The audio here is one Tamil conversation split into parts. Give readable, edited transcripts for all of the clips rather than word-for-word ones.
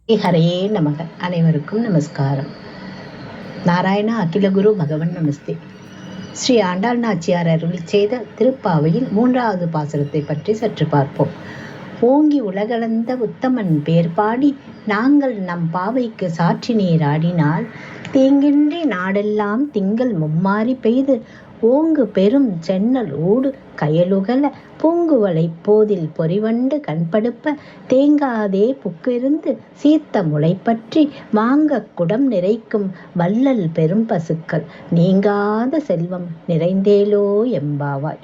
ஹரையே நமக. அனைவருக்கும் நமஸ்காரம். நாராயண அகிலகுரு பகவன் நமஸ்தே. ஸ்ரீ ஆண்டாள் நாச்சியார் அருளிச் செய்த திருப்பாவையில் 3வது பாசுரத்தை பற்றி சற்று பார்ப்போம். ஓங்கி உலகளந்த உத்தமன் பேர் பாடி நாங்கள் நம் பாவைக்கு சாற்றி நீர் ஆடினால் தீங்கின்றி நாடெல்லாம் திங்கள் மும்மாரி பெய்து ஓங்கு பெரும் சென்னல் ஊடு கயலுகல பூங்குவளை போதில் பொறிவண்டு கண்படுப்ப தேங்காதே புக்கிருந்து சீத்த முளைப்பற்றி வாங்க குடம் நிறைக்கும் வள்ளல் பெரும் பசுக்கள் நீங்காத செல்வம் நிறைந்தேலோ எம்பாவாய்.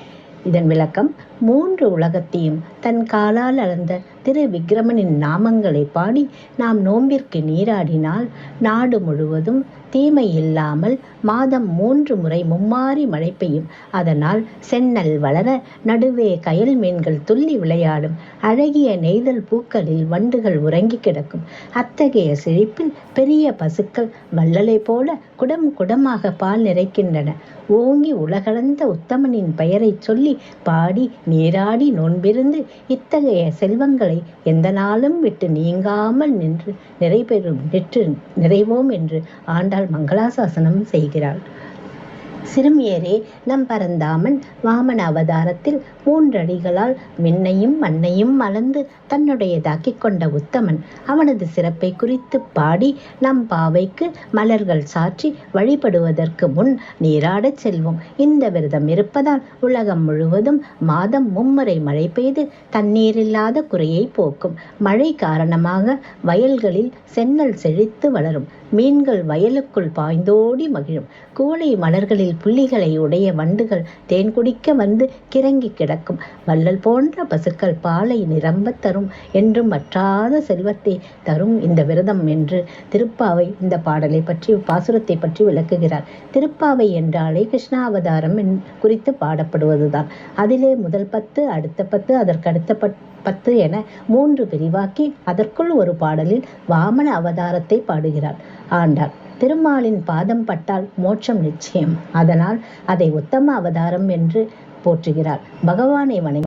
இதன் விளக்கம்: 3 உலகத்தையும் தன் காலால் அளந்த திரு விக்கிரமனின் நாமங்களை பாடி நாம் நோன்பிற்கு நீராடினால் நாடு முழுவதும் தீமை இல்லாமல் மாதம் 3 முறை மும்மாரி மழை பெய்யும். அதனால் சென்னல் வளர நடுவே கயல் மீன்கள் துள்ளி விளையாடும். அழகிய நெய்தல் பூக்களில் வண்டுகள் உறங்கி கிடக்கும். அத்தகைய செழிப்பில் பெரிய பசுக்கள் வள்ளலை போல குடம் குடமாக பால் நிறைக்கின்றன. ஓங்கி உலகளந்த உத்தமனின் பெயரை சொல்லி பாடி நீராடி நோன்பிருந்து இத்தகைய செல்வங்களை எந்த நாளும் விட்டு நீங்காமல் நிறைவோம் என்று ஆண்டாள் மங்களாசாசனம் செய்கிறாள். சிறுமியரே, நம் பரந்தாமன் வாமன அவதாரத்தில் 3 அடிகளால் விண்ணையும் மண்ணையும் அளந்து தன்னுடையதாக்கிக் கொண்ட உத்தமன். அவனது சிறப்பை குறித்து பாடி நம் பாவைக்கு மலர்கள் சாற்றி வழிபடுவதற்கு முன் நீராடச் செல்வோம். இந்த விரதம் இருப்பதால் உலகம் முழுவதும் மாதம் 3 முறை மழை பெய்து தண்ணீரில்லாத குறையை போக்கும். மழை காரணமாக வயல்களில் சென்னல் செழித்து வளரும். மீன்கள் வயலுக்குள் பாய்ந்தோடி மகிழும். கோழை மலர்களில் புள்ளிகளை உடைய வண்டுகள் தேன் குடிக்க வந்து கிறங்கி கிடக்கும். வள்ளல் போன்ற பசுக்கள் பாலை நிரம்ப தரும் என்றும் வற்றாத செல்வத்தை தரும் இந்த விரதம் என்று திருப்பாவை இந்த பாடலை பற்றி பாசுரத்தை பற்றி விளக்குகிறார். திருப்பாவை என்றாலே கிருஷ்ணாவதாரம் குறித்து பாடப்படுவதுதான். அதிலே முதல் 10, அடுத்த 10, அதற்கடுத்த 10 என 3 பிரிவாக்கி அதற்குள் ஒரு பாடலில் வாமன அவதாரத்தை பாடுகிறார் ஆண்டாள். திருமாலின் பாதம் பட்டால் மோட்சம் நிச்சயம். அதனால் அதை உத்தம அவதாரம் என்று போற்றுகிறார். பகவானை வணங்கி